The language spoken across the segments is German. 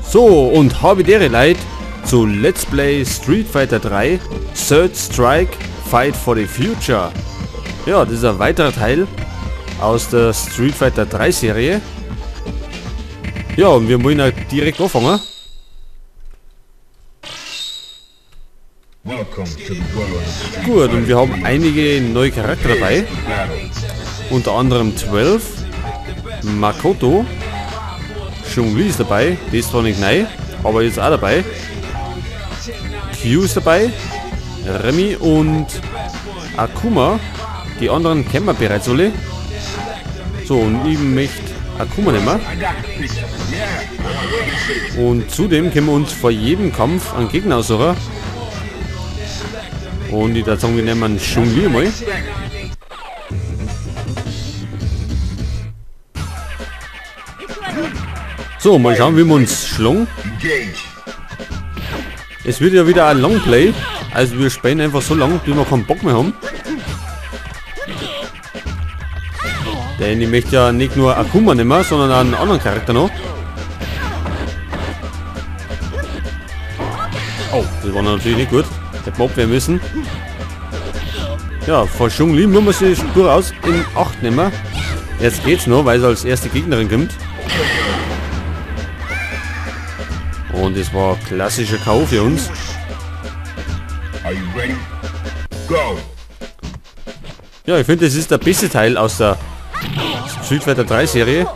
So, und habe dere Leid zu Let's Play Street Fighter 3 Third Strike Fight for the Future. Ja, das ist ein weiterer Teil aus der Street Fighter 3 Serie. Ja, und wir wollen auch direkt anfangen. Gut, und wir haben einige neue Charakter dabei. Unter anderem 12, Makoto, Chun-Li ist dabei, die ist zwar nicht neu, aber jetzt auch dabei. Q ist dabei, Remy und Akuma. Die anderen kennen wir bereits alle. So, und ich möchte Akuma nehmen. Und zudem können wir uns vor jedem Kampf einen Gegner aussuchen. Und ich würde sagen, wir nehmen Chun-Li mal. So, mal schauen, wie wir uns schlagen. Es wird ja wieder ein Longplay. Also wir spielen einfach so lang, bis wir keinen Bock mehr haben. Denn ich möchte ja nicht nur Akuma nehmen, sondern auch einen anderen Charakter noch. Oh, das war natürlich nicht gut. Hätten wir abwehren müssen. Ja, vor Chun-Li muss man sich durchaus in Acht nehmen. Jetzt geht's noch, weil sie als erste Gegnerin kommt. Und es war klassischer K.O. für uns. Ja, ich finde, das ist der beste Teil aus der Street Fighter 3 Serie.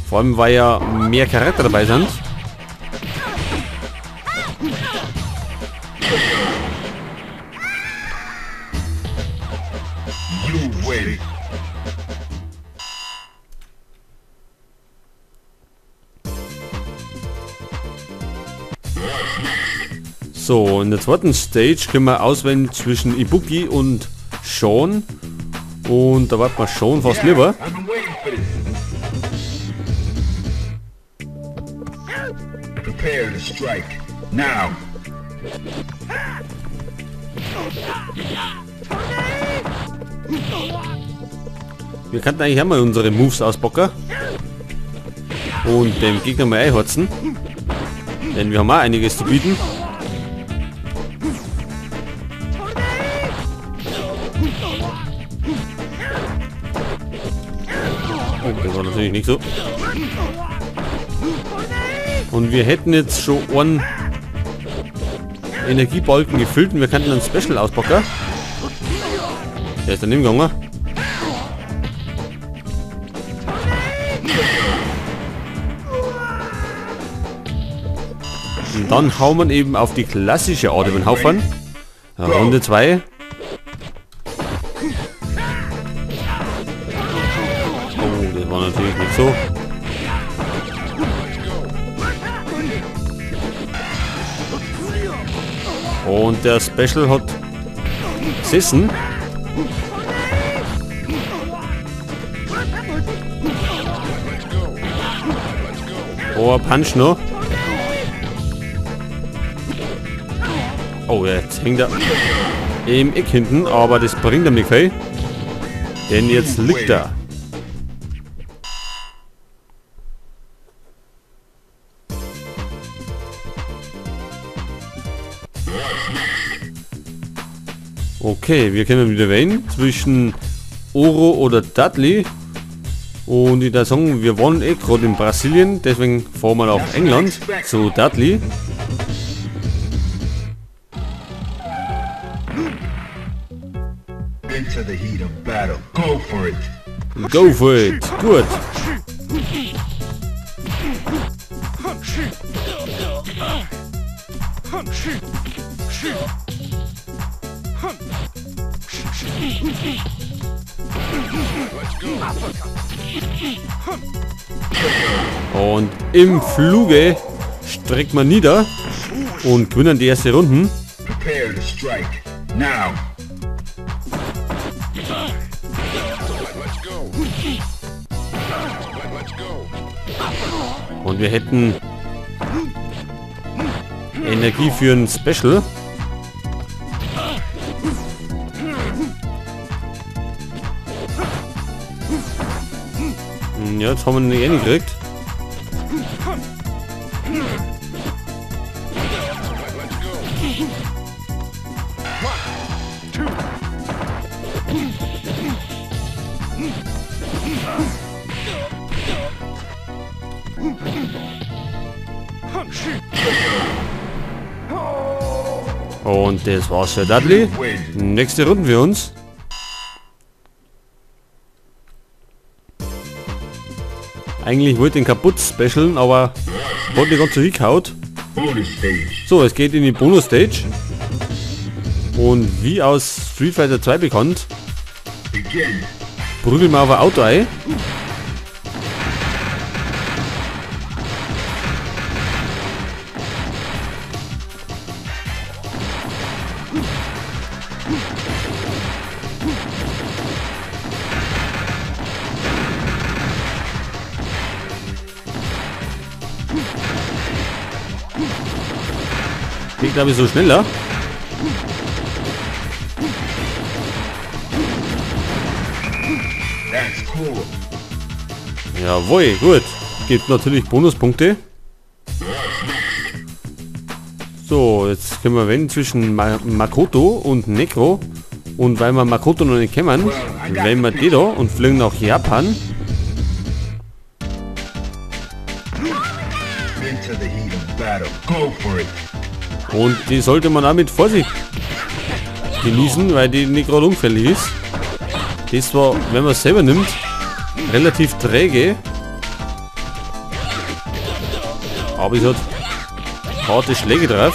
Vor allem, weil ja mehr Charakter dabei sind. So, in der zweiten Stage können wir auswählen zwischen Ibuki und Sean. Und da warten wir Sean fast lieber. Wir könnten eigentlich einmal unsere Moves auspacken. Und dem Gegner mal einharzen. Denn wir haben auch einiges zu bieten. Oh, das war natürlich nicht so. Und wir hätten jetzt schon einen Energiebalken gefüllt und wir könnten einen Special auspacken. Der ist daneben gegangen. Und dann hauen wir eben auf die klassische Art über den Haufen. Runde 2. Oh, das war natürlich nicht so. Und der Special hat gesessen. Oh, ein Punch noch. Oh, jetzt hängt er im Eck hinten, aber das bringt ihm nicht viel. Denn jetzt liegt er. Okay, wir können wieder wählen zwischen Oro oder Dudley. Und ich würde sagen, wir waren eh gerade in Brasilien, deswegen fahren wir nach England zu Dudley. Into the heat of battle. Go for it. Go for it. Gut. Und im Fluge streckt man nieder und gewinnen die erste Runden. Prepare to strike. Now. Und wir hätten Energie für ein Special. Ja, jetzt haben wir ihn nicht hingekriegt. Und das war's für Dudley. Nächste Runde für uns. Eigentlich wollte ich den kaputt specialen, aber wurde nicht ganz so hingehaut. So, es geht in die Bonus-Stage. Und wie aus Street Fighter 2 bekannt, prügeln wir auf ein Auto ein. Geht glaube ich so schneller. Jawohl, gut. Gibt natürlich Bonuspunkte. So, jetzt können wir wählen zwischen Makoto und Necro. Und weil wir Makoto noch nicht kennen, wählen wir die da und fliegen nach Japan. Und die sollte man auch mit Vorsicht genießen, weil die nicht gerade unfällig ist. Das war, wenn man es selber nimmt, relativ träge. Aber es hat harte Schläge drauf.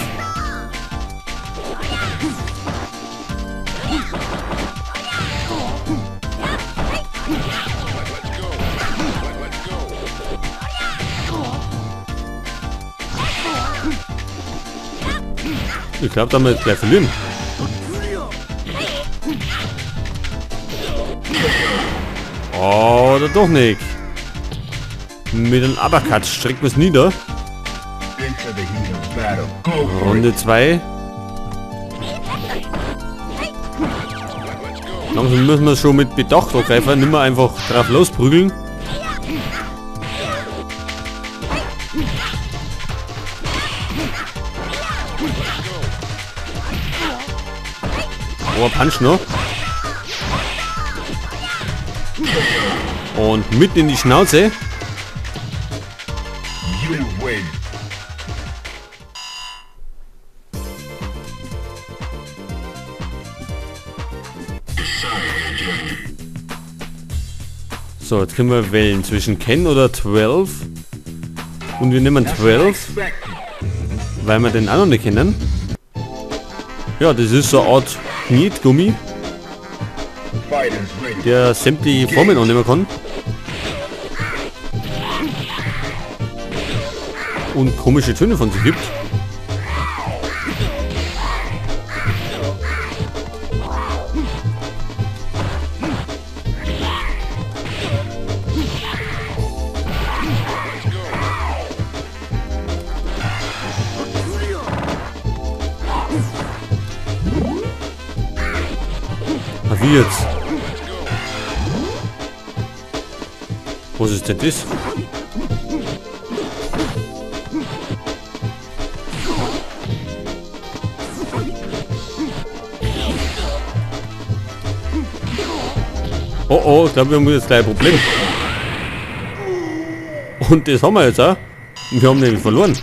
Ich glaube, da haben wir jetzt gleich verlieren. Oder doch nicht. Mit einem Uppercut streckt man es nieder. Runde 2. Langsam müssen wir schon mit Bedacht angreifen, nicht mehr einfach drauf losprügeln. Oh, Punch noch. Und mitten in die Schnauze. So, jetzt können wir wählen zwischen Ken oder 12. Und wir nehmen 12, weil wir den auch noch nicht kennen. Ja, das ist so eine Art Knetgummi, der sämtliche Formen annehmen kann. Und komische Töne von sich gibt. Wie jetzt? Was ist denn das? Oh oh, ich glaube, wir haben jetzt gleich ein Problem. Und das haben wir jetzt auch. Und wir haben nämlich verloren.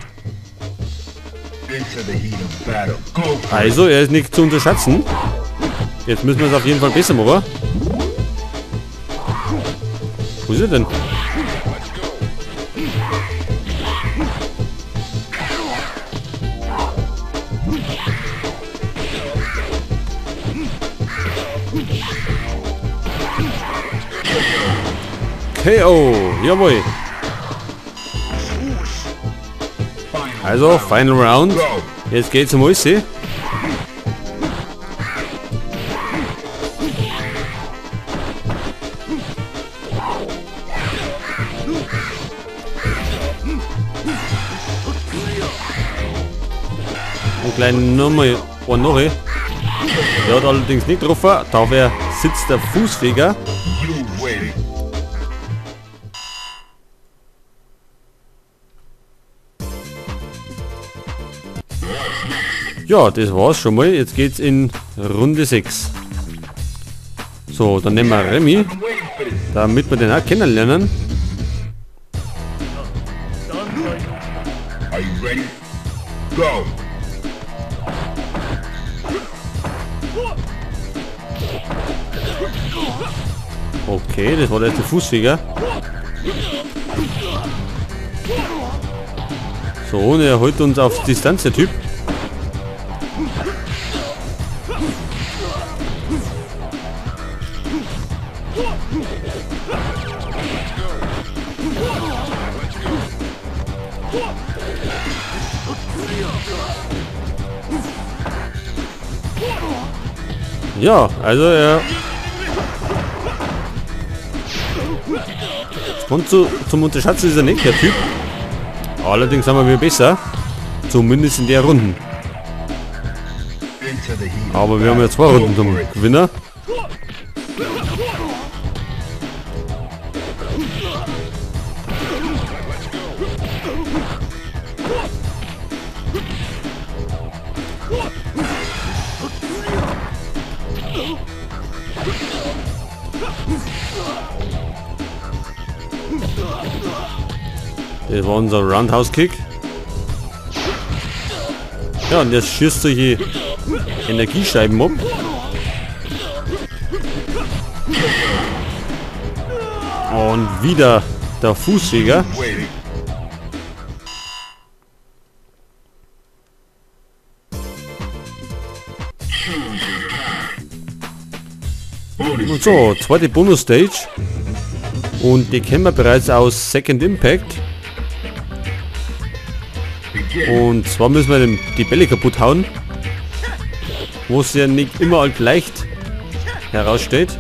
Also, er ist nicht zu unterschätzen. Jetzt müssen wir es auf jeden Fall besser machen. Wo ist er denn? KO, jawohl. Also, Final Round. Jetzt geht's um alles. Und gleich nochmal eine noch. Der hat allerdings nicht getroffen. Dafür sitzt der Fußfeger. Ja, das war's schon mal. Jetzt geht's in Runde 6. So, dann nehmen wir Remy, I'm waiting for this. damit wir den auch kennenlernen. Are you ready? Go. Okay, das war der erste Fußfeger. So, und er holt uns auf Distanz, der Typ. Ja, also er und zum Unterschätzen ist er nicht, der Typ. Allerdings haben wir besser. Zumindest in der Runden. Into the heat. Aber wir haben ja 2 Runden zum Gewinner. Das war unser Roundhouse-Kick. Ja, und jetzt schießt solche Energiescheiben ab. Und wieder der Fußfeger. Waiting. Bonus Und so, zweite Bonus-Stage. Und die kennen wir bereits aus Second Impact. begin. Und zwar müssen wir die Bälle kaputt hauen. Wo es ja nicht immer halt leicht heraussteht.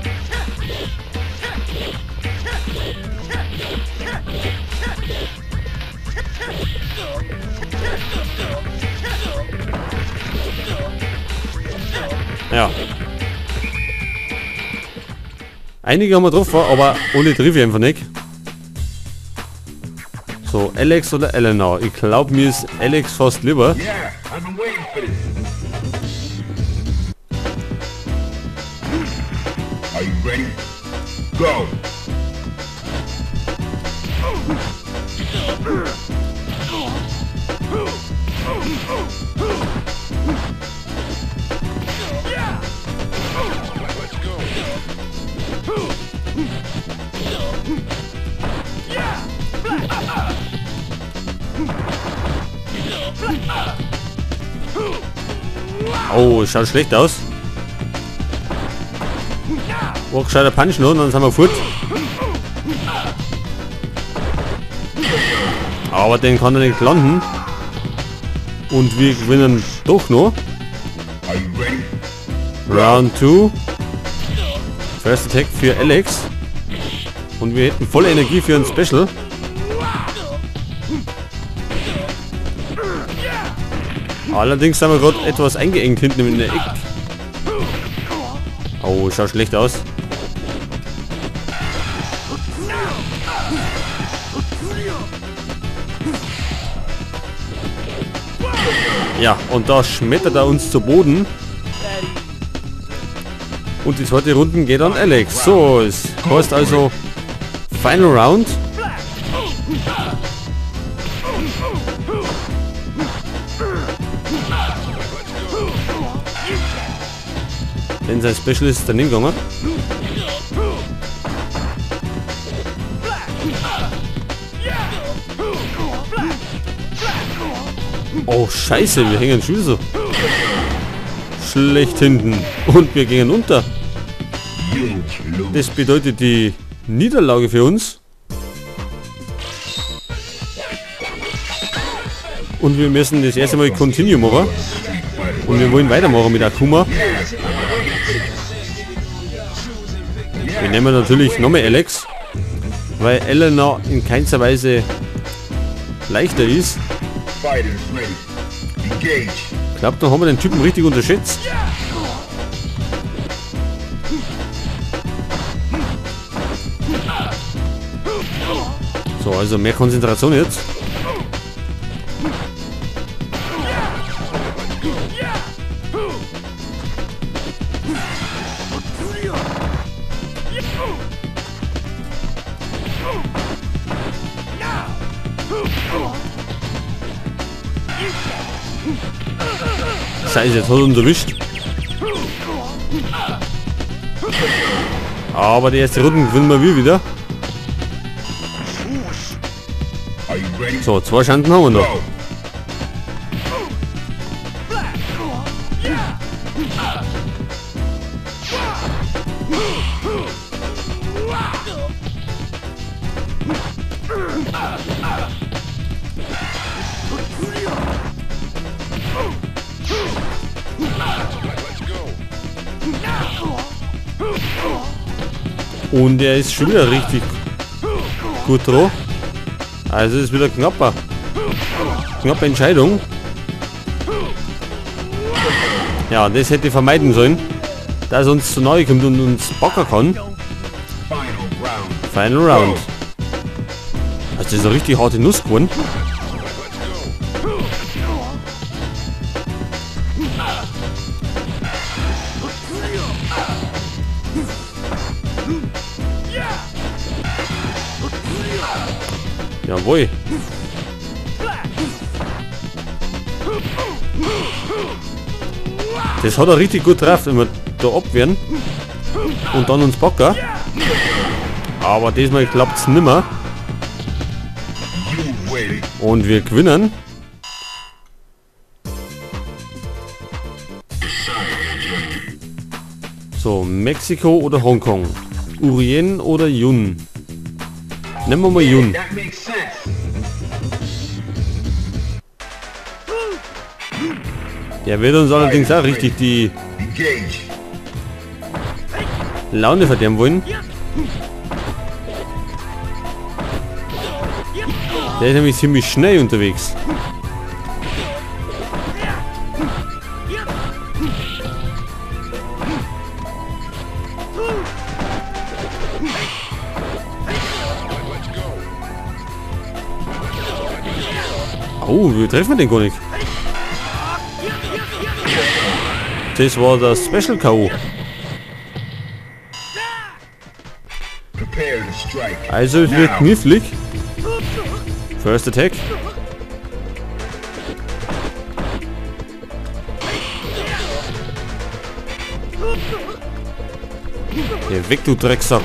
Ja. Einige haben wir drauf, aber ohne treffe ich einfach nicht. So, Alex oder Eleanor? Ich glaube, mir ist Alex fast lieber. Yeah, I've been waiting for this. Are you ready? Go. Oh, schaut schlecht aus. Oh, gescheiter Punch noch und dann sind wir fort. Aber den kann er nicht landen. Und wir gewinnen doch noch. Are you ready? Round 2. First Attack für Alex. Und wir hätten volle Energie für ein Special. Allerdings sind wir gerade etwas eingeengt hinten in der Ecke. Oh, schaut schlecht aus. Ja, und da schmettert er uns zu Boden. Und die zweite Runde geht an Alex. So, es heißt also Final Round. Denn sein Special ist daneben gegangen. Oh Scheiße, wir hängen schon so schlecht hinten. Und wir gehen unter. You lose. Das bedeutet die Niederlage für uns. Und wir müssen das erste Mal Continue machen. Und wir wollen weitermachen mit Akuma. Wir nehmen natürlich nochmal Alex, weil Eleanor in keinster Weise leichter ist. Fighters ready. Engage. Ich glaube, da haben wir den Typen richtig unterschätzt. So, also mehr Konzentration jetzt. Scheiße, jetzt hat er uns erwischt. Aber die erste Runde gewinnen wir wieder. Are you ready? So, 2 Chancen haben wir noch. Go. Und er ist schon wieder richtig gut drauf. Also ist wieder knappe Entscheidung. Ja, das hätte ich vermeiden sollen, dass er uns zu nahe kommt und uns backen kann. Final Round. Also das ist eine richtig harte Nuss geworden. Jawohl. Das hat er richtig gut drauf, wenn wir da abwehren und dann uns backen. Aber diesmal klappt es nimmer. Und wir gewinnen. So, Mexiko oder Hongkong? Urien oder Yun? Nehmen wir mal Yun. That makes sense. Der wird uns allerdings auch richtig die Engage. Laune verderben wollen. Der ist nämlich ziemlich schnell unterwegs. Oh, wir treffen den gar nicht. Das war das Special K.O. Prepare to strike. Also es wird Now. knifflig. First Attack. Geh weg, du Drecksack.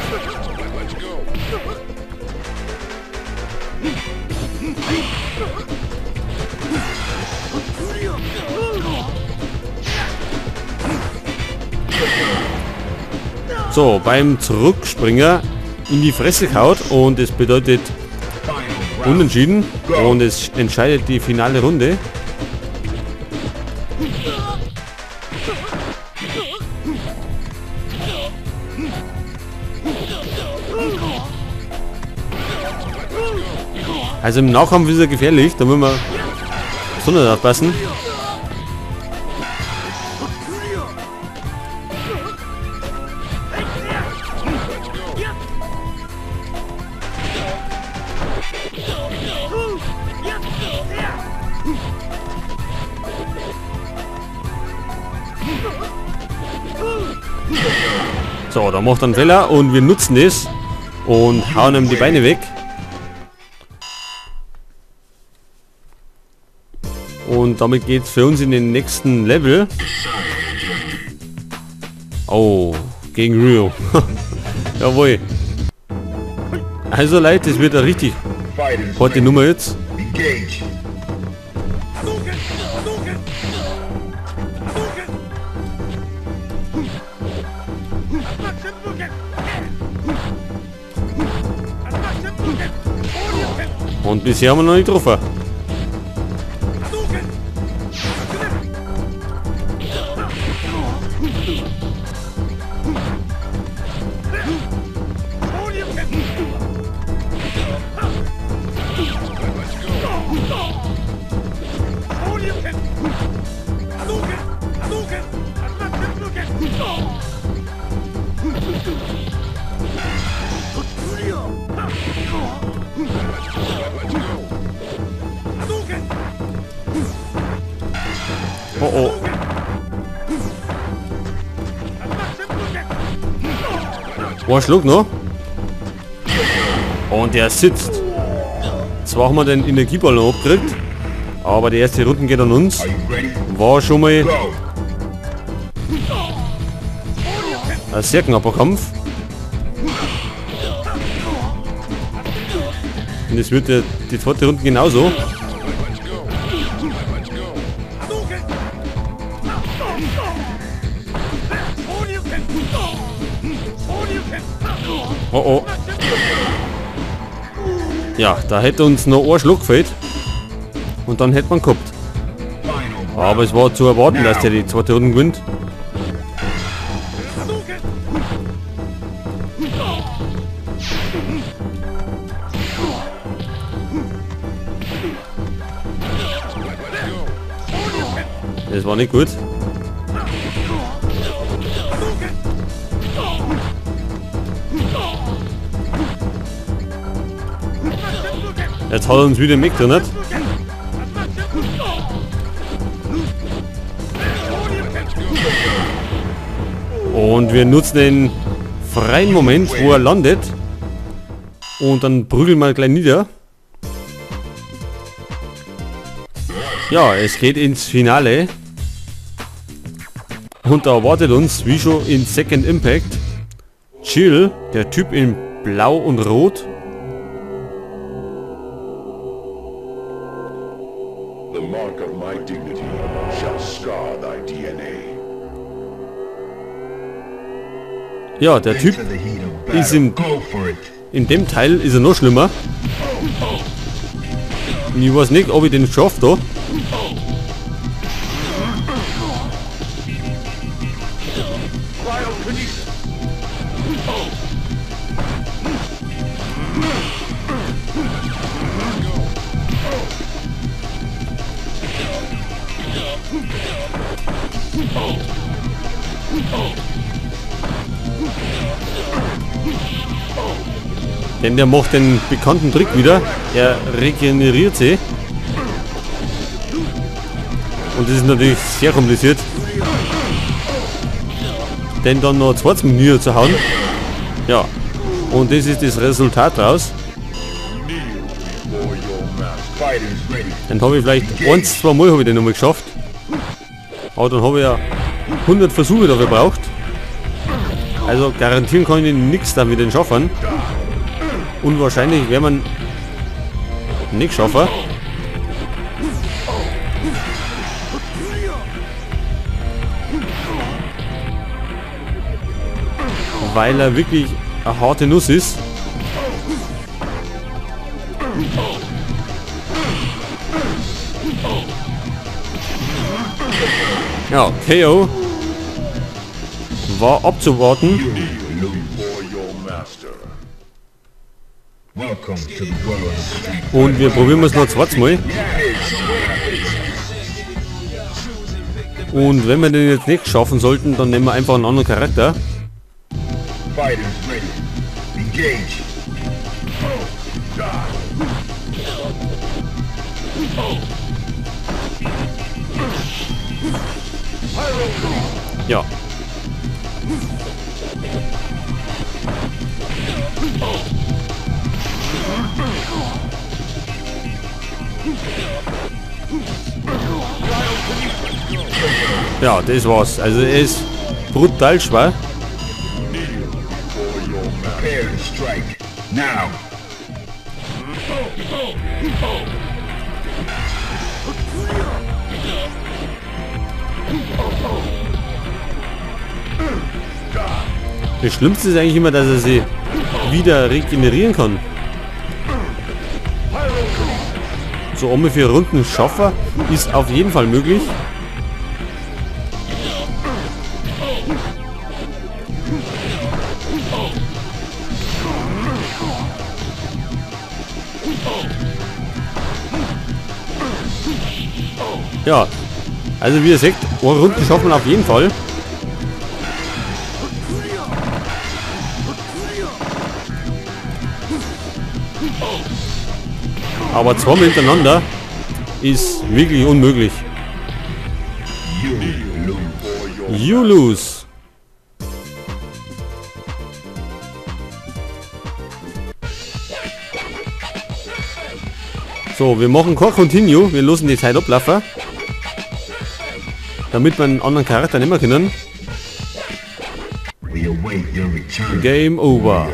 So, beim Zurückspringer in die Fresse kaut und es bedeutet Final round. unentschieden und es entscheidet die finale Runde. Also im Nachkampf ist er gefährlich, da müssen wir besonders aufpassen. So, da macht er einen Fehler und wir nutzen das und hauen ihm die Beine weg. Und damit geht es für uns in den nächsten Level. Oh, gegen Rio. Jawohl. Also Leute, das wird eine richtig Fighters harte Nummer jetzt. engage. Und bisher haben wir noch nicht getroffen. Oh oh. Ein Schluck noch. Und der sitzt. Zwar haben wir den Energieballon abgekriegt, Aber die erste Runde geht an uns. Are you ready? War schon mal Go. ein sehr knapper Kampf. Und es wird die zweite Runde genauso. Oh oh. Ja, da hätte uns noch ein Schluck gefehlt. Und dann hätte man gehabt. Final. Aber es war zu erwarten, dass der die zweite Runde gewinnt. Das war nicht gut. Jetzt hat er uns wieder mitgedreht. Und wir nutzen den freien Moment, wo er landet. Und dann prügeln wir gleich nieder. Ja, es geht ins Finale. Und da erwartet uns, wie schon in Second Impact, Jill, der Typ in Blau und Rot. The mark of my dignity shall scar thy DNA. Ja, der Typ Into the heat of ist battle. Go for it. in dem Teil ist er noch schlimmer. Und ich weiß nicht, ob ich den schaffe da. Denn der macht den bekannten Trick wieder. Er regeneriert sie. Und das ist natürlich sehr kompliziert. Den dann noch zweites Menü zu hauen. Ja. Und das ist das Resultat daraus. Fighters ready. Dann habe ich vielleicht 1-2 Mal habe ich den nochmal geschafft. Aber dann habe ich ja 100 Versuche dafür gebraucht. Also garantieren kann ich nichts damit den schaffen. Und wahrscheinlich wäre man nicht schaffen. Weil er wirklich eine harte Nuss ist. Ja, KO war abzuwarten. For your master. Welcome to the world of Street. Und wir probieren es noch zweites Mal. Und wenn wir den jetzt nicht schaffen sollten, dann nehmen wir einfach einen anderen Charakter. Fighters ready. Engage. Ja. Ja, das war's. Also er ist brutal schwer. Prepare to strike. Now. Das Schlimmste ist eigentlich immer, dass er sie wieder regenerieren kann. So um 4 Runden schaffen ist auf jeden Fall möglich. Ja, also wie ihr seht, eine Runde schaffen wir auf jeden Fall. Aber zweimal hintereinander ist wirklich unmöglich. You lose. So, wir machen kein Continue. Wir lassen die Zeit ablaufen. Damit wir einen anderen Charakter nehmen können. We await your return. Game over.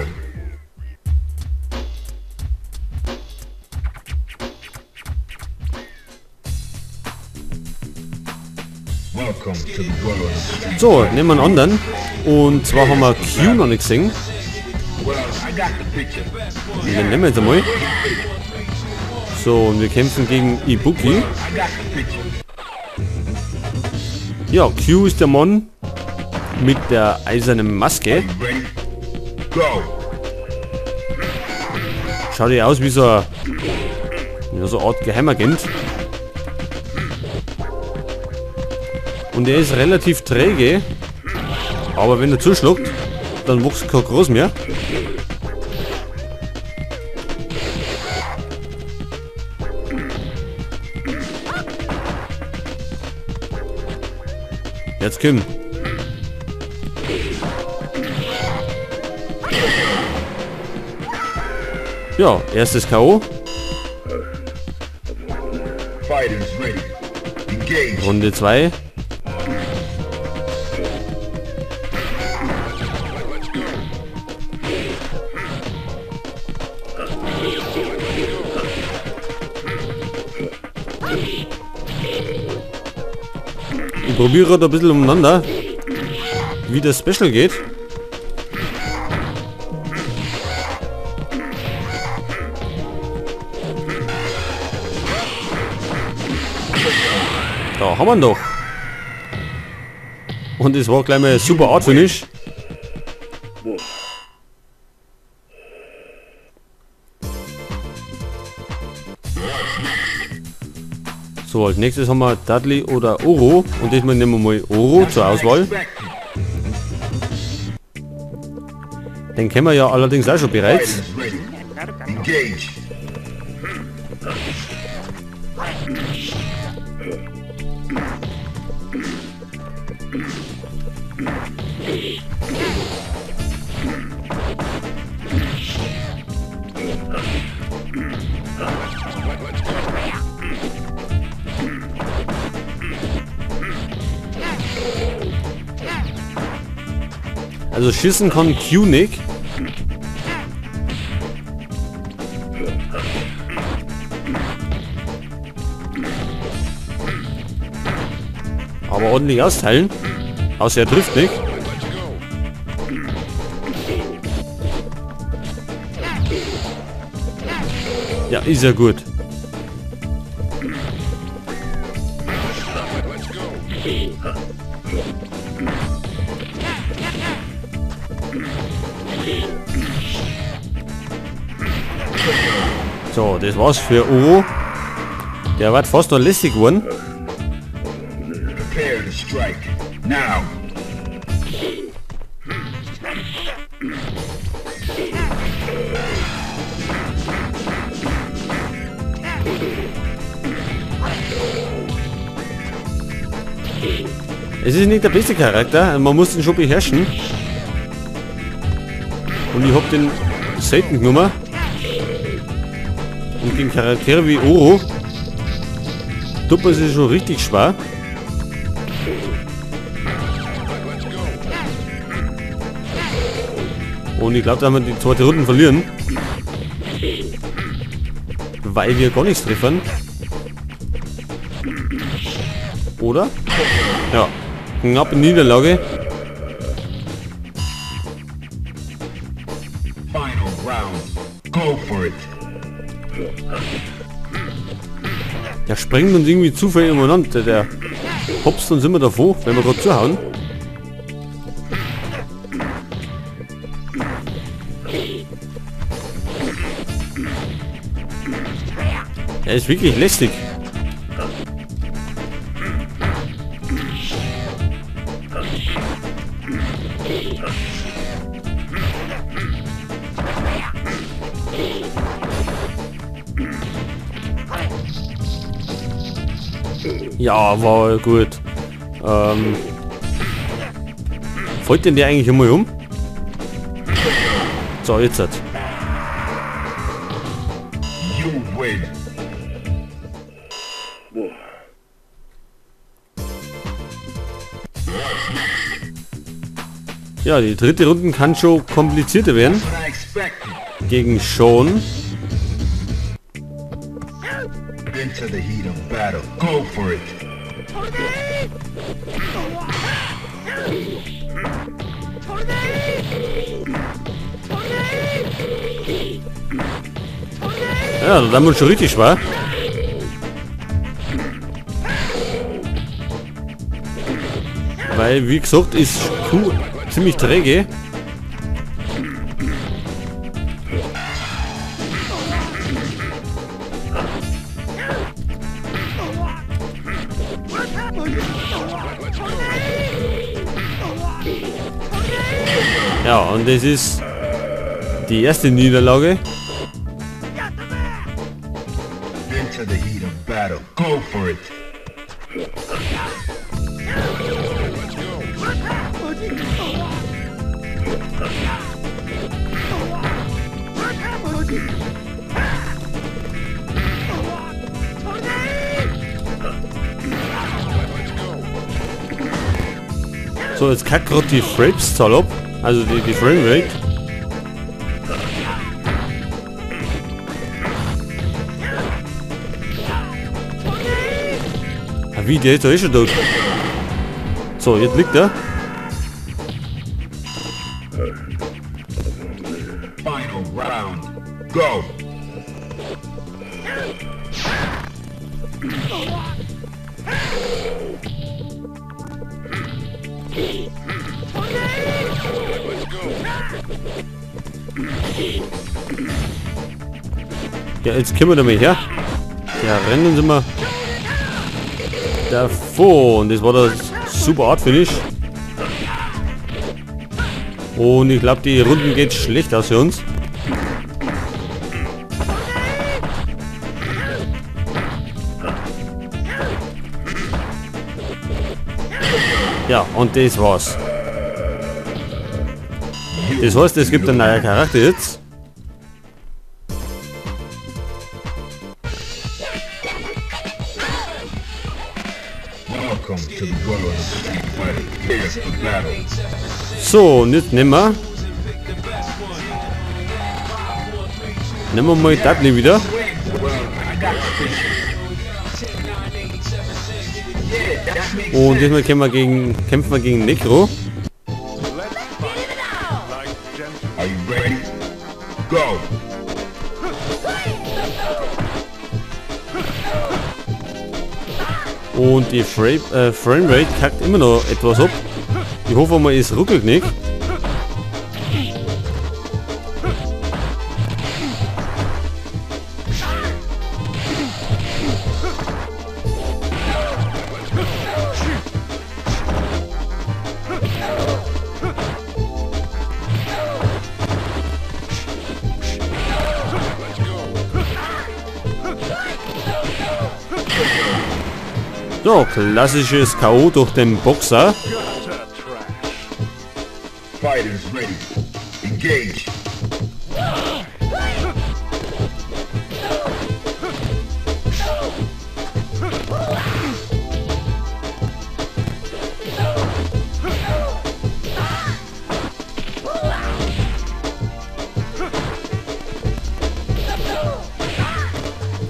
Welcome to the world of strength. So, nehmen wir einen anderen. Und zwar haben wir Q noch nicht gesehen. Well, I got the picture. Den nehmen wir jetzt einmal. So, und wir kämpfen gegen Ibuki. I got the picture. Ja, Q ist der Mann mit der eisernen Maske. You ready? Go. Schaut ja aus wie so eine, ja, so eine Art Geheimagent. Und er ist relativ träge. Aber wenn er zuschluckt, dann wächst kein groß mehr. Jetzt komm. Ja, erstes K.O. Fighters ready. Engage. Runde 2. Ich probiere gerade ein bisschen umeinander, wie das Special geht. Da haben wir ihn doch. Und es war gleich mal ein super Art Finish. So, als nächstes haben wir Dudley oder Oro. Und diesmal nehmen wir mal Oro zur Auswahl. Den kennen wir ja allerdings auch schon bereits. Fighters ready. Engage. Also schießen kann Q nicht. Aber ordentlich austeilen. Außer er trifft nicht. Ja, ist ja gut. So, das war's für Oro. Der wird fast noch lästig geworden. Prepare to strike. Now. Es ist nicht der beste Charakter, man muss den schon beherrschen. Und ich hab den selten genommen. Und gegen Charaktere wie Oro tut man sich schon richtig schwer. Und ich glaube, da haben wir die zweite Runde verlieren. Weil wir gar nichts treffen. Oder? Ja. Knappe Niederlage. Final round. Go for it. Der springt uns irgendwie zufällig umeinander. Der hopst uns immer davor, wenn wir gerade zuhauen. Er ist wirklich lästig. Ja, war gut. Fällt denn der eigentlich immer um? So, jetzt hat. You win. Ja, die dritte Runde kann schon komplizierter werden. What I expected. Gegen Sean. Into the heat of battle. Go for it. Ja, da haben wir schon richtig schwer. Weil, wie gesagt, ist Q ziemlich träge. Ja, und das ist die erste Niederlage. Into the heat of battle. Go for it. So, jetzt kackt gerade die Frames-Zahl ab. Also die Framerate. Ah, wie, der ist doch eh schon tot. So, jetzt liegt er. Final round. Go. Ja, jetzt kommen wir damit her. Ja, rennen sind wir davor. Und das war der super Art Finish. Und ich glaube, die Runden geht schlecht aus für uns. Ja, und das war's. Das heißt, es gibt einen neuen Charakter jetzt. Welcome to the world of Street Fighter. Here's the battle. So, und jetzt nehmen wir mal Dudley wieder. Und diesmal kämpfen wir gegen Necro. Are you ready? Go. Und die Framerate kackt immer noch etwas ab. Ich hoffe mal, es ruckelt nicht. So, klassisches K.O. durch den Boxer. Fighters ready. Engage.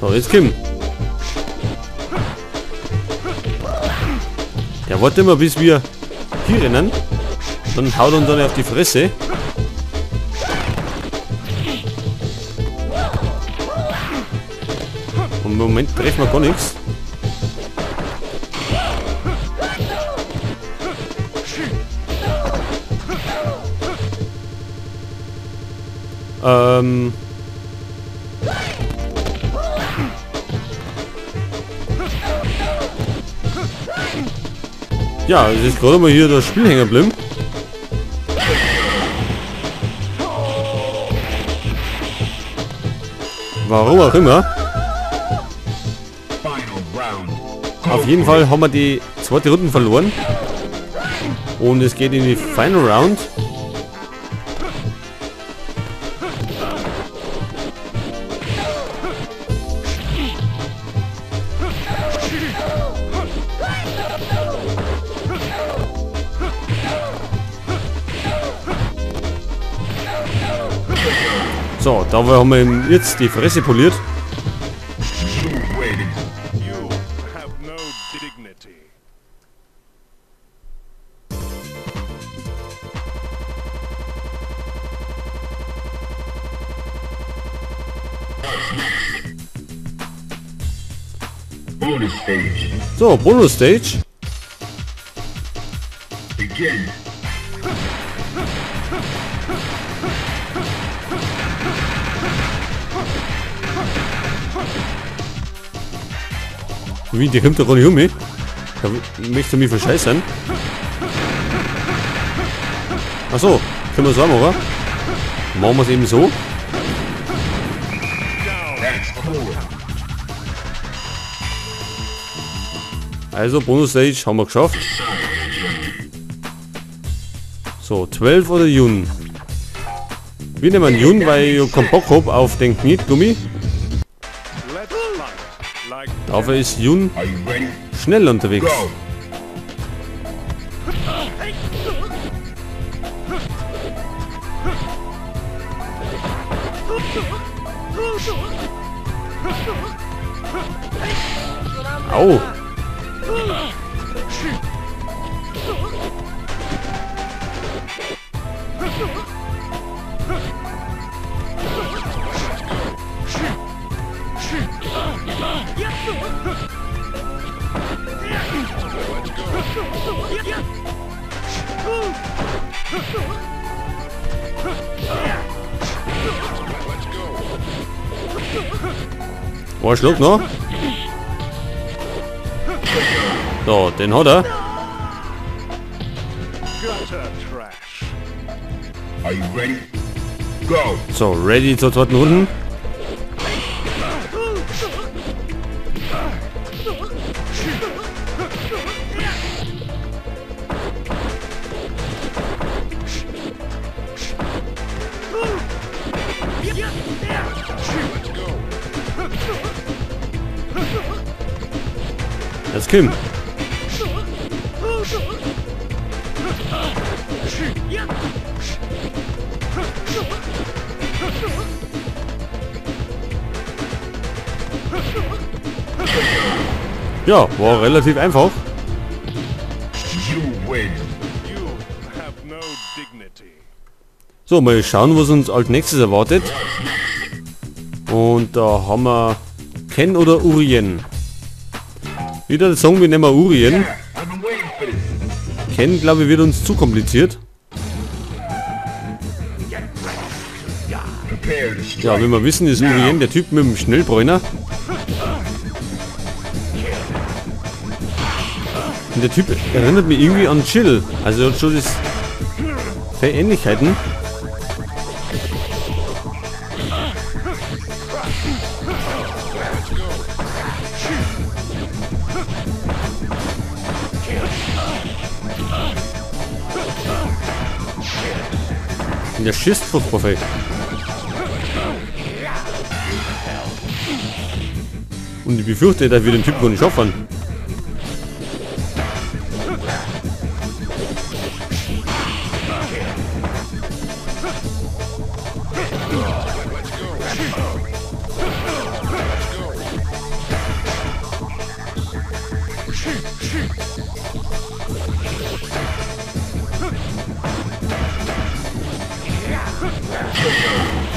So, jetzt Kim. Der wartet immer, bis wir hier rennen. Dann haut uns dann auf die Fresse. Und im Moment treffen wir gar nichts. Ja, es ist gerade mal hier das Spiel hängen geblieben. Warum auch immer. Auf jeden Fall haben wir die zweite Runde verloren. Und es geht in die Final Round. So, da haben wir ihm jetzt die Fresse poliert. You waited. You have no dignity. Bonus stage. So, Bonus-Stage. Begin. Wie, der kommt doch gar nicht um mich. Da möchte mich verscheißen. Achso, können wir es auch machen? Machen wir es eben so. That's cool. Also, Bonus-Stage haben wir geschafft. So, 12 oder Jun? Wir nehmen Jun, weil ich keinen Bock habe auf den Knetgummi. Let's fight like Dafür ist Jun Are you ready? schnell unterwegs. Go. Au! Ein Schluck noch. So, den hat er. gutter trash. Are you ready? Go. So, ready zur zweiten Runde. Jetzt Kim. Ja, war relativ einfach. You win. You have no dignity. So, mal schauen, was uns als nächstes erwartet. Und da haben wir Ken oder Urien. Wieder sagen wir nehmen Urien. Yeah, I've been waiting for this. Ken, glaube ich, wird uns zu kompliziert. Prepare to Ja, strike. wie wir wissen, ist Urien der Typ mit dem Schnellbräuner. Und der Typ erinnert mich irgendwie an Chill. Also hat schon das viele Ähnlichkeiten. Und der schießt furchtbar viel. Und ich befürchte, dass wir den Typ gar nicht schaffen.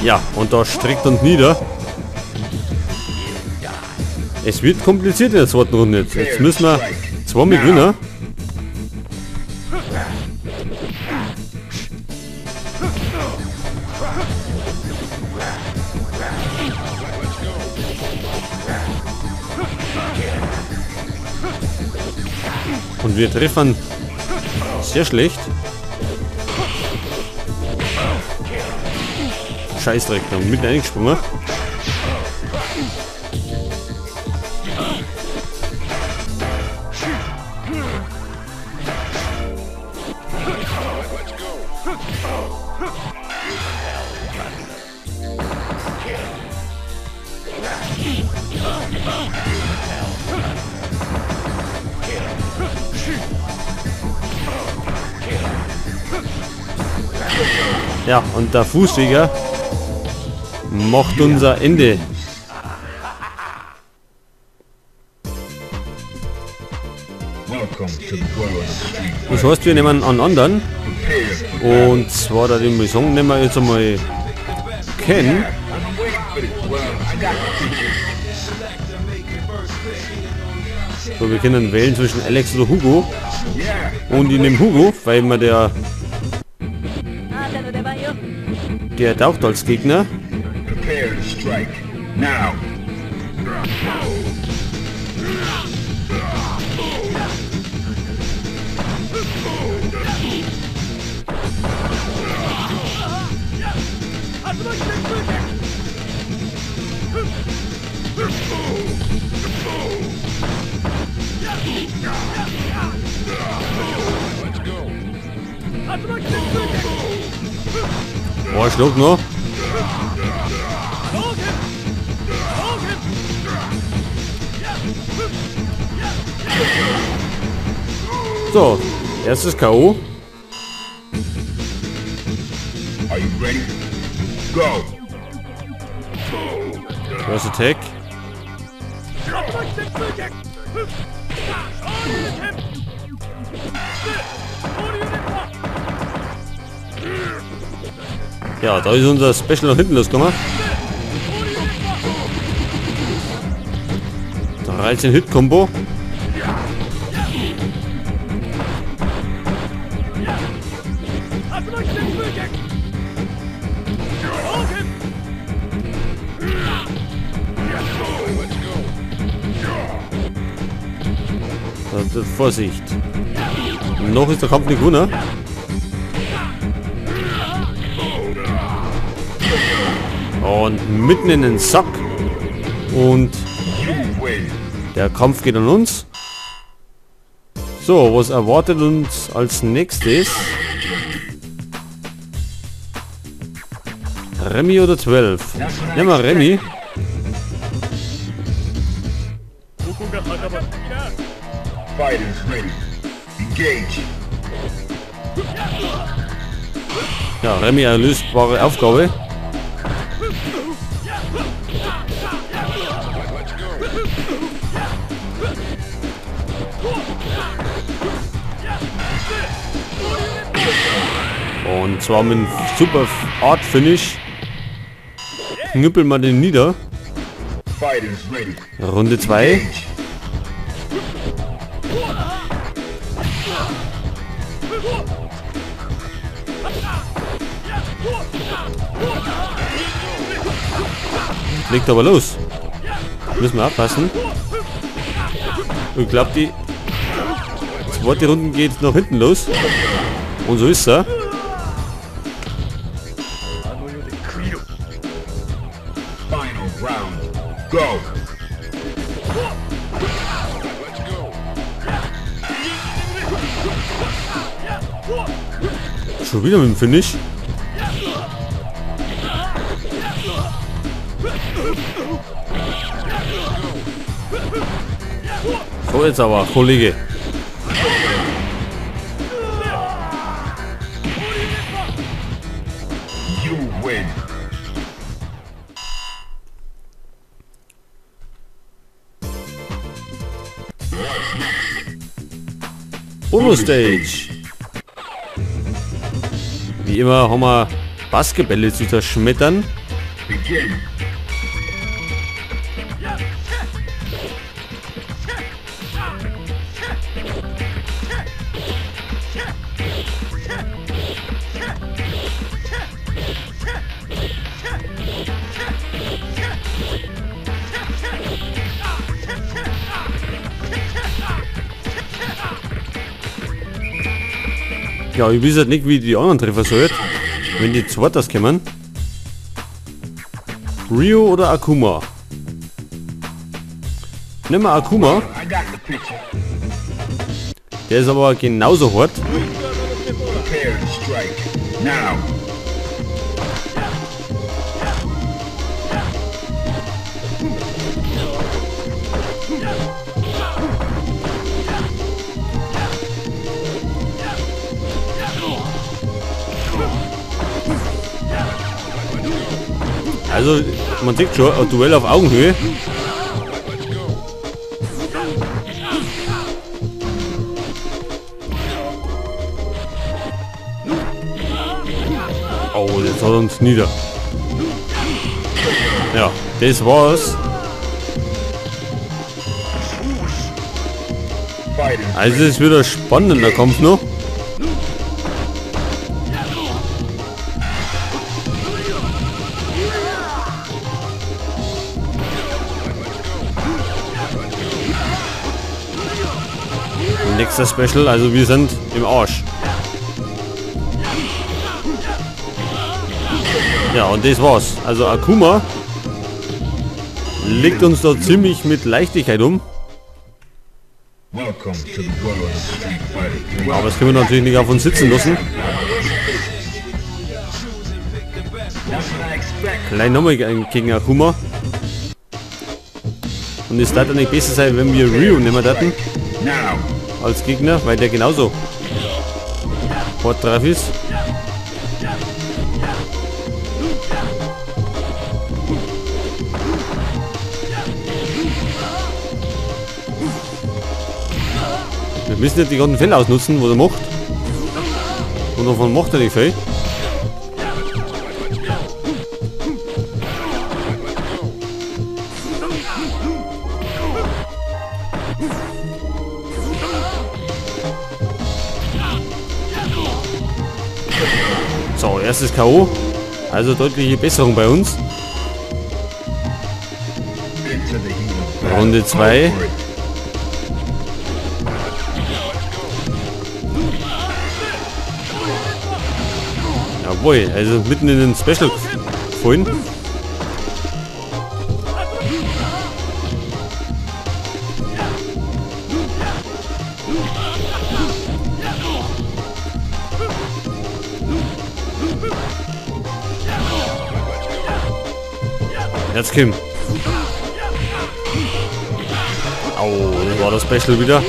Ja, und da streckt uns nieder. Es wird kompliziert in der zweiten Runde. Jetzt müssen wir zweimal gewinnen. Und wir treffen sehr schlecht. Scheißdreck, da mitten eingesprungen. Ja, und der Fußfeger macht unser Ende. Welcome to the world of street Das heißt, wir nehmen einen anderen. prepare for Und zwar, da den Song nehmen wir jetzt einmal Ken. I'm waiting for this. Well, I got the So, wir können wählen zwischen Alex oder Hugo. Yeah. Und ich nehme Hugo, weil mir der taucht als Gegner. Prepare to strike. Now. Oh, Schluck noch. So, erstes K.O. Are you ready? Go. First Attack. Ja, da ist unser Special nach hinten losgekommen. 13 Hit-Kombo. Also, Vorsicht. Noch ist der Kampf nicht gewonnen. Und mitten in den Sack. Und You win. der Kampf geht an uns. So, was erwartet uns als nächstes? Remy oder 12? Nehmen wir Remy. Fighters ready. Engage. Ja, Remy, eine lösbare Aufgabe. Und zwar mit einem super Art Finish. Knüppeln wir den nieder. Fighters ready. Runde 2. Engage. Legt aber los. Müssen wir aufpassen. Ich glaube, die zweite Runde geht nach hinten los. Und so ist er. Final round. Go. Schon wieder mit dem Finish. So jetzt aber, Kollege. You win. Bonus-Stage. Wie immer haben wir Basketbälle zu zerschmettern. Begin. Ja, ich weiß halt nicht, wie die anderen Treffer sollen, wenn die zwei das kommen. Ryo oder Akuma? Nimm mal Akuma, I got the picture. der ist aber genauso hart. Prepare to strike. Now. Also, man sieht schon, ein Duell auf Augenhöhe. Oh, jetzt hat er uns nieder. Ja, das war's. Also es ist wieder spannend, der Kampf noch. Nächster Special, also wir sind im Arsch. Ja, und das war's. Also Akuma legt uns da ziemlich mit Leichtigkeit um. Aber das können wir natürlich nicht auf uns sitzen lassen. Gleich nochmal gegen Akuma. Und es wird nicht besser sein, wenn wir Ryu nehmen hätten als Gegner, weil der genauso hart drauf ist. Wir müssen nicht die ganzen Fälle ausnutzen, was er macht. Und davon macht er nicht viel. So, erstes K.O. Also deutliche Besserung bei uns. Runde 2. Jawohl, also mitten in den Special gefallen. Jetzt Kim. Au, das war das Special wieder.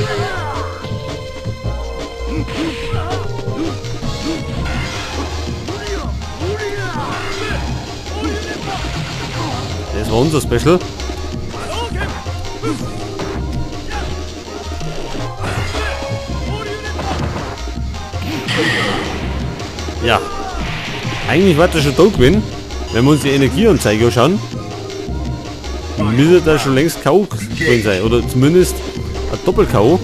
Das war unser Special. Ja. Eigentlich war das schon da gewesen. Wenn wir uns die Energieanzeige anschauen, müsste da schon längst K.O. drin sein. Oder zumindest ein Doppel-K.O.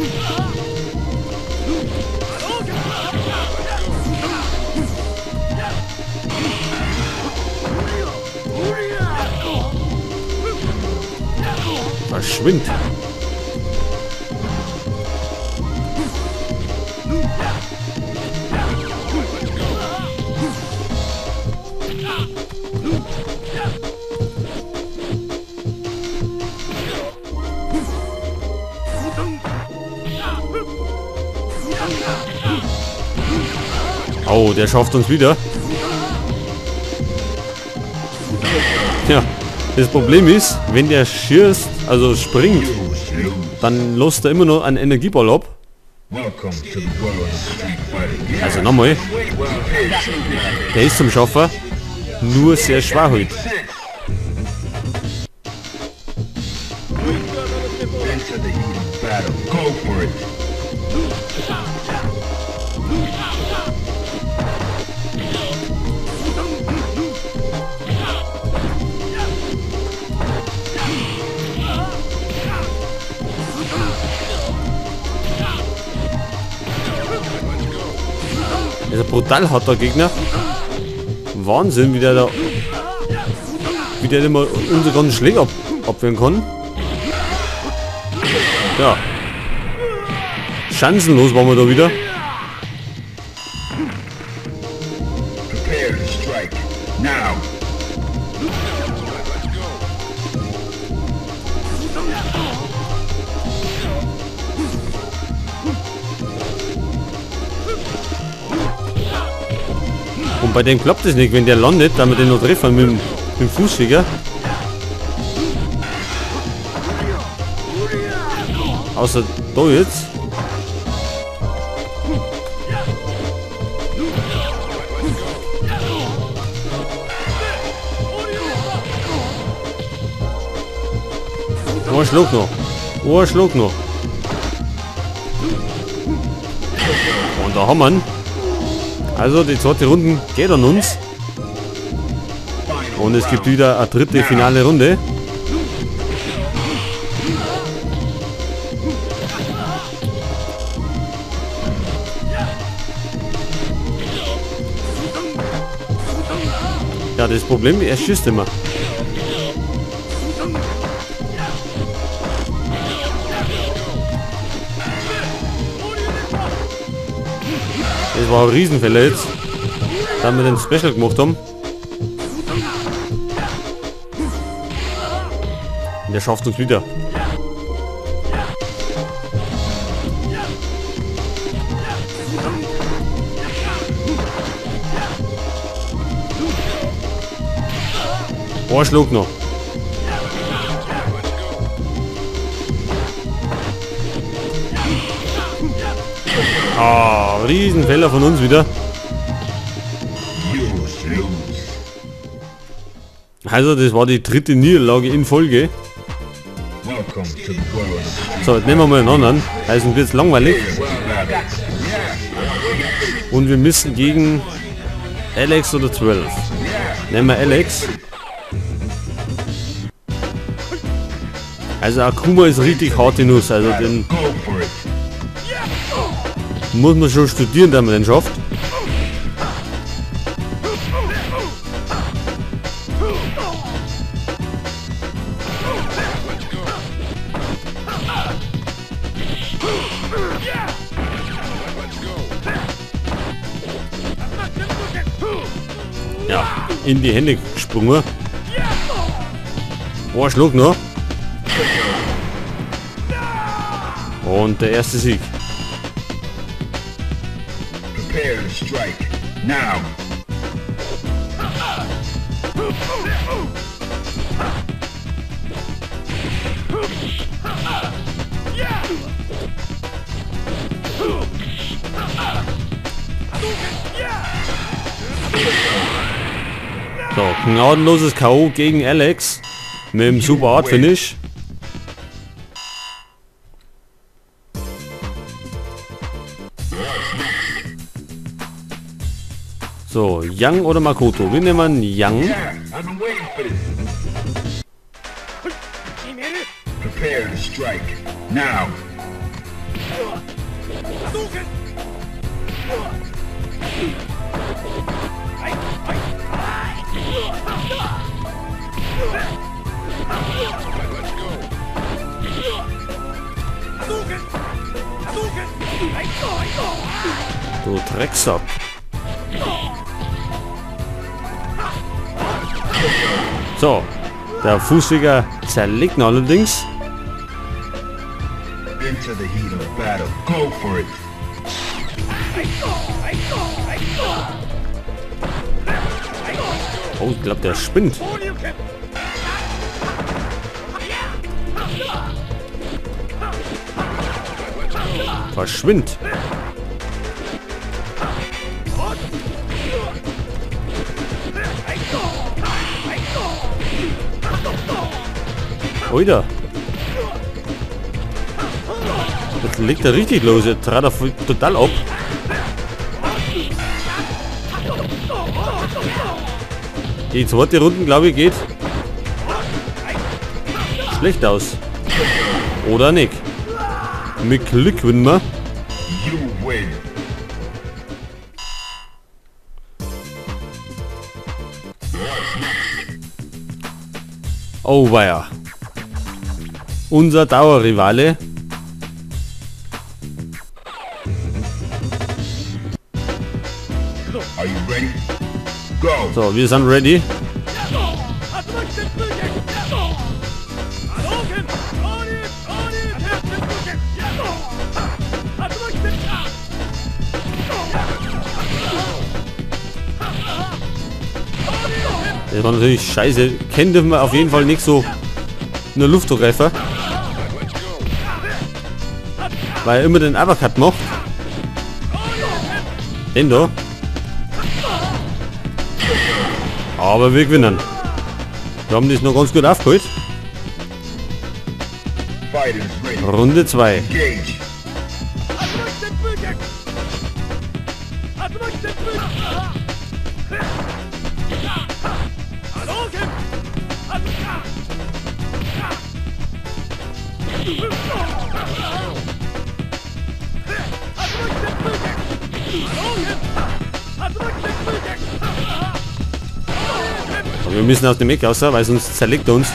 Verschwind. Oh, der schafft uns wieder. Ja, das Problem ist, wenn der schießt, also springt, dann lässt er immer noch einen Energieball ab. Also nochmal, der ist zum Schaffen, nur sehr schwach heute. Das ist ein brutal harter Gegner. Wahnsinn, wie der immer unsere ganzen Schläge abwehren kann. Ja. Chancenlos waren wir da wieder. Und bei dem klappt es nicht, wenn der landet, damit wir den noch treffen mit dem Fußfeger. Außer da jetzt. Ein Schluck noch. Ein Schluck noch. Und da haben wir ihn. Also die zweite Runde geht an uns. Und es gibt wieder eine dritte finale Runde. Ja, das Problem, er schießt immer. Das war ein Riesenfäller jetzt, da wir den Special gemacht haben. Und der schafft uns wieder. Ein Schluck noch. Ah, Riesenfäller von uns wieder. Also das war die dritte Niederlage in Folge. So, jetzt nehmen wir mal einen anderen. Also wird es langweilig. Und wir müssen gegen Alex oder 12. Nehmen wir Alex. Also Akuma ist richtig harte Nuss. Also den muss man schon studieren, damit man den schafft. Ja, in die Hände gesprungen. Ein Schluck noch. Und der erste Sieg. Prepare to strike. Now. So, gnadenloses K.O. gegen Alex. Mit dem Super Art Finish. So, Yang oder Makoto? Wir nehmen Yang. Yeah, I've been waiting for this. Prepare to strike. Now. Du Drecksack. So, der Fußfeger zerlegt ihn allerdings. Into the heat of battle. Go for it. Oh, ich glaube, der spinnt. Verschwind. Oida. Jetzt legt er richtig los. Jetzt trat er total ab. Die zweite Runde, glaube ich, geht schlecht aus. Oder nicht. Mit Glück gewinnen wir. You win. Oh weia. Unser Dauerrivale. Are you ready? Go. So, wir sind ready. Das war natürlich scheiße. Kennen dürfen wir auf jeden Fall nicht so eine Luftdruckgreifer. Weil er immer den Uppercut macht. Den da. Aber wir gewinnen. Wir haben das noch ganz gut aufgeholt. Fighters ready. Runde 2. Engage. Wir müssen aus dem Eck raus, weil sonst zerlegt er uns.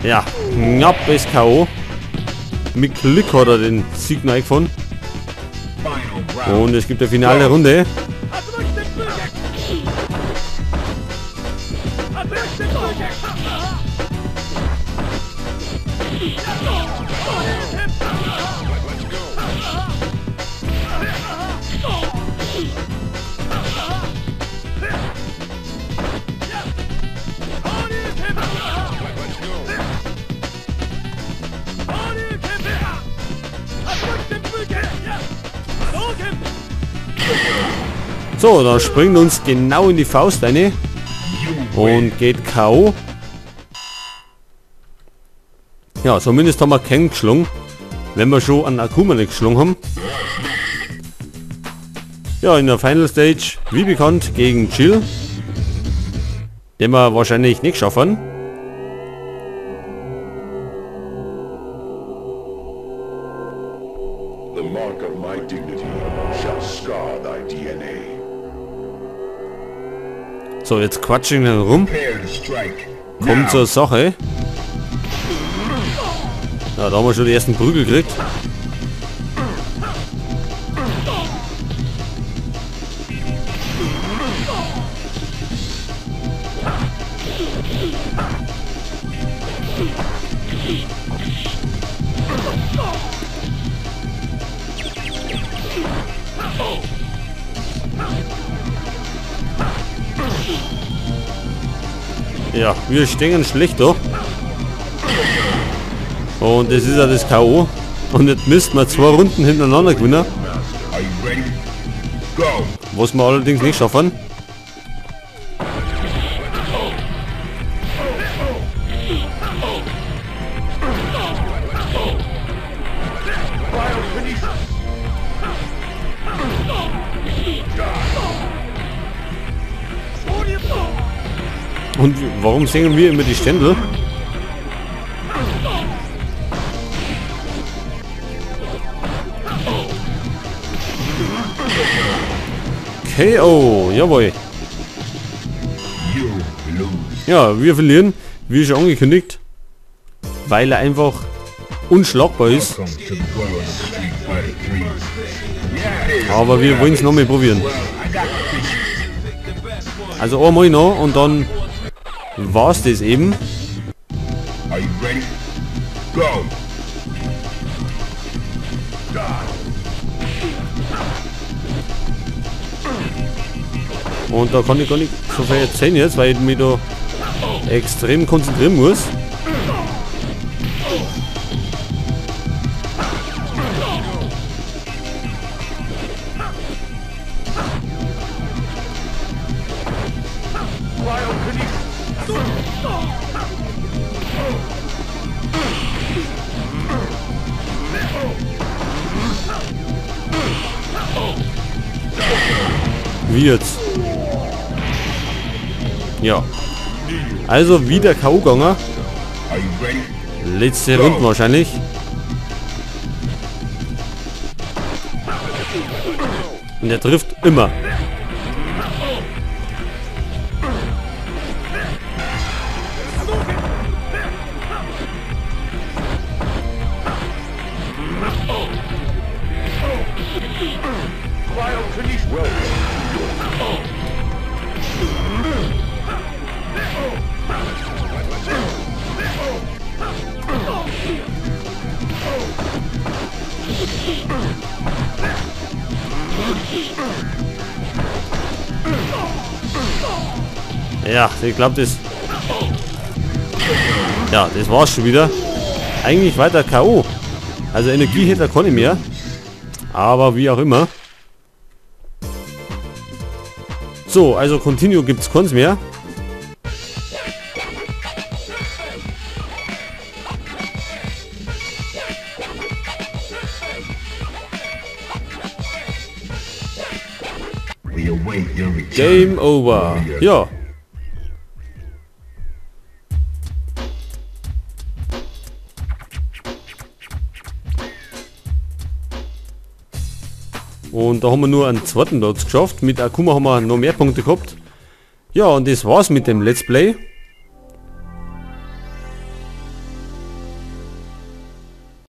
Ja, knappes K.O. Mit Glück hat er den Sieg neu gefunden. Final round. Und es gibt eine finale Runde. So, da springt uns genau in die Faust eine und geht K.O. Ja, zumindest haben wir keinen geschlungen, wenn wir schon einen Akuma nicht geschlungen haben. Ja, in der Final Stage, wie bekannt, gegen Jill, den wir wahrscheinlich nicht schaffen. The mark of my dignity shall scar thy DNA. So, jetzt quatschen wir rum. Prepare to strike. Kommt Now. zur Sache. Ja, da haben wir schon die ersten Prügel gekriegt. Ja, wir stehen schlecht da. Und das ist ja das K.O. Und jetzt müssten wir 2 Runden hintereinander gewinnen. Are you ready? Go. Was wir allerdings nicht schaffen. Und warum singen wir immer die Ständel? KO, jawohl. You lose. Ja, wir verlieren, wie schon angekündigt, weil er einfach unschlagbar ist. Welcome to the world of Street Fighter 3. Aber wir wollen es nochmal probieren. Also einmal noch und dann war es das eben. Are you ready? Go. Und da kann ich gar nicht so viel erzählen jetzt, weil ich mich da extrem konzentrieren muss. Wie jetzt? Ja. Also wieder K.O. gegangen. Are you ready? Letzte Runde wahrscheinlich. Und er trifft immer. Ja, ich glaube das... Ja, das war's schon wieder. Eigentlich weiter K.O. Also Energie hätte er keine mehr. Aber wie auch immer. So, also Continue gibt es keins mehr. We await your return. Game over. Ja. Und da haben wir nur einen zweiten Platz geschafft. Mit Akuma haben wir noch mehr Punkte gehabt. Ja, und das war's mit dem Let's Play.